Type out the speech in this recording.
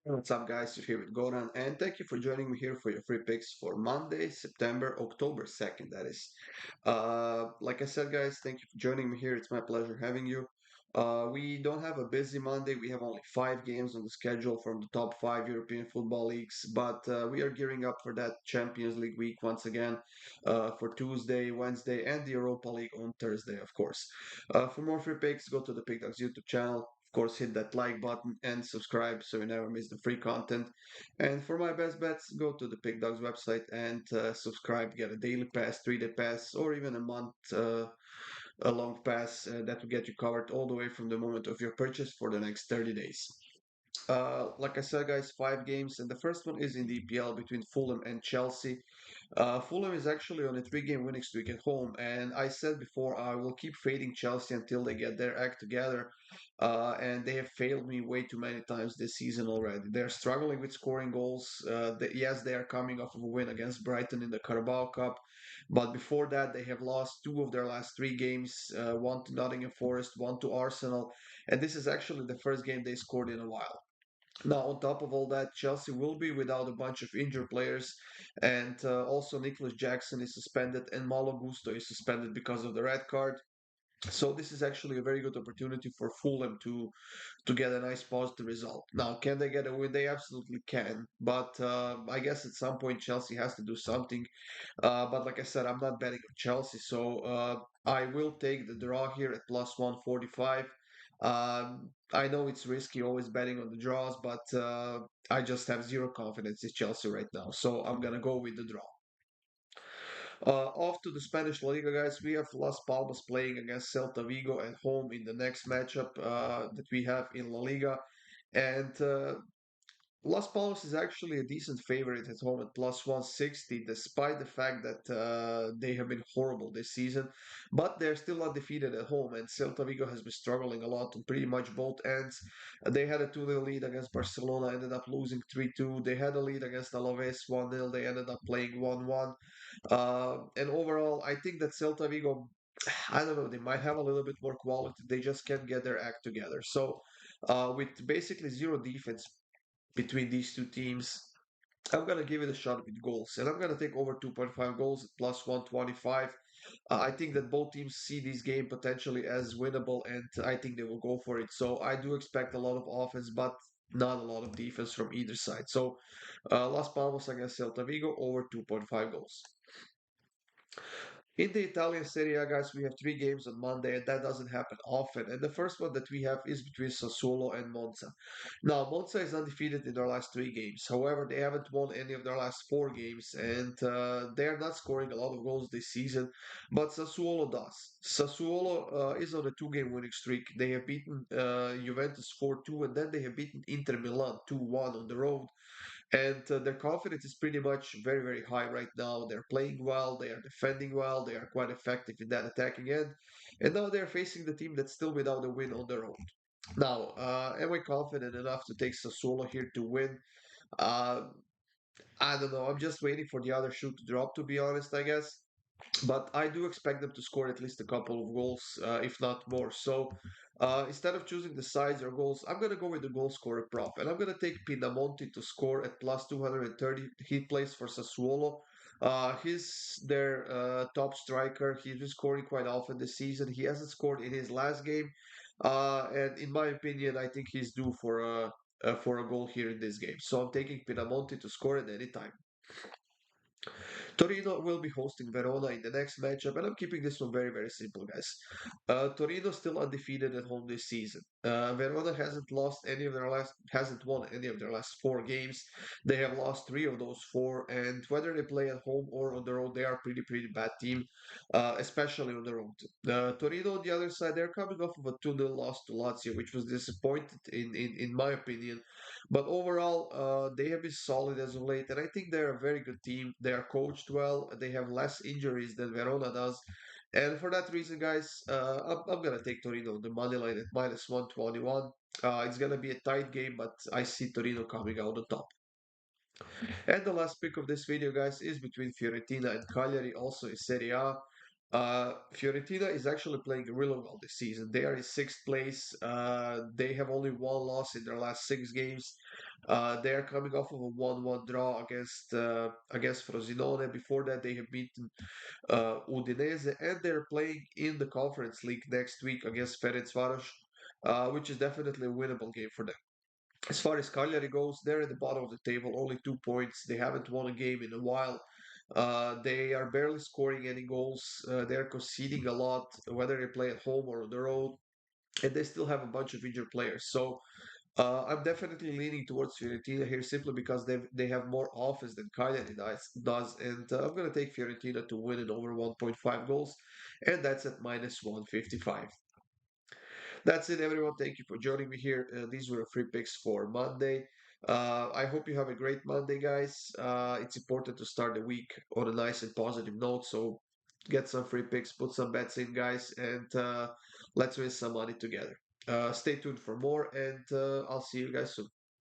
What's up, guys? You're here with Goran, and thank you for joining me here for your free picks for Monday, October 2nd. That is. Like I said, guys, thank you for joining me here. It's my pleasure having you. We don't have a busy Monday. We have only 5 games on the schedule from the top 5 European football leagues, but we are gearing up for that Champions League week once again for Tuesday, Wednesday, and the Europa League on Thursday, of course. For more free picks, go to the Pickdawgz YouTube channel. Of course, hit that like button and subscribe so you never miss the free content. And for my best bets, go to the Pickdawgz website and subscribe. Get a daily pass, 3-day pass, or even a month a long pass that will get you covered all the way from the moment of your purchase for the next 30 days. Like I said, guys, 5 games, and the first one is in the EPL between Fulham and Chelsea. Fulham is actually on a 3-game winning streak at home, and I said before I will keep fading Chelsea until they get their act together. And they have failed me way too many times this season already. They're struggling with scoring goals. Yes, they are coming off of a win against Brighton in the Carabao Cup, but before that, they have lost 2 of their last 3 games, one to Nottingham Forest, one to Arsenal, and this is actually the first game they scored in a while. Now, on top of all that, Chelsea will be without a bunch of injured players, and also Nicholas Jackson is suspended, and Malo Gusto is suspended because of the red card. So this is actually a very good opportunity for Fulham to get a nice positive result. Now, can they get a win? They absolutely can, but I guess at some point Chelsea has to do something. But like I said, I'm not betting on Chelsea, so I will take the draw here at plus 145. I know it's risky always betting on the draws, but I just have zero confidence in Chelsea right now, so I'm gonna go with the draw. Off to the Spanish La Liga, guys. We have Las Palmas playing against Celta Vigo at home in the next matchup that we have in La Liga. And Las Palmas is actually a decent favorite at home at plus 160, despite the fact that they have been horrible this season. But they're still undefeated at home, and Celta Vigo has been struggling a lot on pretty much both ends. They had a 2-0 lead against Barcelona, ended up losing 3-2. They had a lead against Alaves 1-0. They ended up playing 1-1. And overall, I think that Celta Vigo, I don't know, they might have a little bit more quality. They just can't get their act together. So, with basically zero defense between these two teams, I'm going to give it a shot with goals. And I'm going to take over 2.5 goals at plus 125. I think that both teams see this game potentially as winnable, and I think they will go for it. So I do expect a lot of offense, but not a lot of defense from either side. So Las Palmas against Celta Vigo over 2.5 goals. In the Italian Serie A, guys, we have 3 games on Monday, and that doesn't happen often. And the first one that we have is between Sassuolo and Monza. Now, Monza is undefeated in their last 3 games. However, they haven't won any of their last 4 games, and they are not scoring a lot of goals this season. But Sassuolo does. Sassuolo is on a 2-game winning streak. They have beaten Juventus 4-2, and then they have beaten Inter Milan 2-1 on the road. And their confidence is pretty much very, very high right now. They're playing well, they are defending well, they are quite effective in that attacking end. And now they're facing the team that's still without a win on their own. Now, am I confident enough to take Sassuolo here to win? Uh, I don't know. I'm just waiting for the other shoe to drop, to be honest, I guess. But I do expect them to score at least a couple of goals, if not more. So instead of choosing the sides or goals, I'm going to go with the goal scorer prop. And I'm going to take Pinamonti to score at plus 230. He plays for Sassuolo. He's their top striker. He's been scoring quite often this season. He hasn't scored in his last game. And in my opinion, I think he's due for a goal here in this game. So I'm taking Pinamonti to score at any time. Torino will be hosting Verona in the next matchup, and I'm keeping this one very, very simple, guys. Torino still undefeated at home this season. Verona hasn't won any of their last 4 games. They have lost 3 of those 4, and whether they play at home or on the road, they are a pretty, pretty bad team, especially on the road. Torino, on the other side, they're coming off of a 2-0 loss to Lazio, which was disappointed in my opinion. But overall, they have been solid as of late, and I think they're a very good team. They are coached well. They have less injuries than Verona does, and for that reason, guys, I'm gonna take Torino the money line at minus 121. It's gonna be a tight game, but I see Torino coming out on top. And the last pick of this video, guys, is between Fiorentina and Cagliari, also in Serie A. Fiorentina is actually playing really well this season. They are in sixth place. They have only one loss in their last six games. They are coming off of a 1-1 draw against Frosinone. Before that, they have beaten Udinese, and they're playing in the Conference League next week against Ferencvaros, which is definitely a winnable game for them. As far as Cagliari goes, they're at the bottom of the table, only 2 points. They haven't won a game in a while. They are barely scoring any goals. They're conceding a lot, whether they play at home or on the road, and they still have a bunch of injured players. So I'm definitely leaning towards Fiorentina here simply because they have more offense than Cagliari does, and I'm going to take Fiorentina to win it over 1.5 goals, and that's at minus 155. That's it, everyone. Thank you for joining me here. These were free picks for Monday. I hope you have a great Monday, guys. It's important to start the week on a nice and positive note. So get some free picks, put some bets in, guys, and let's win some money together. Stay tuned for more, and I'll see you guys soon.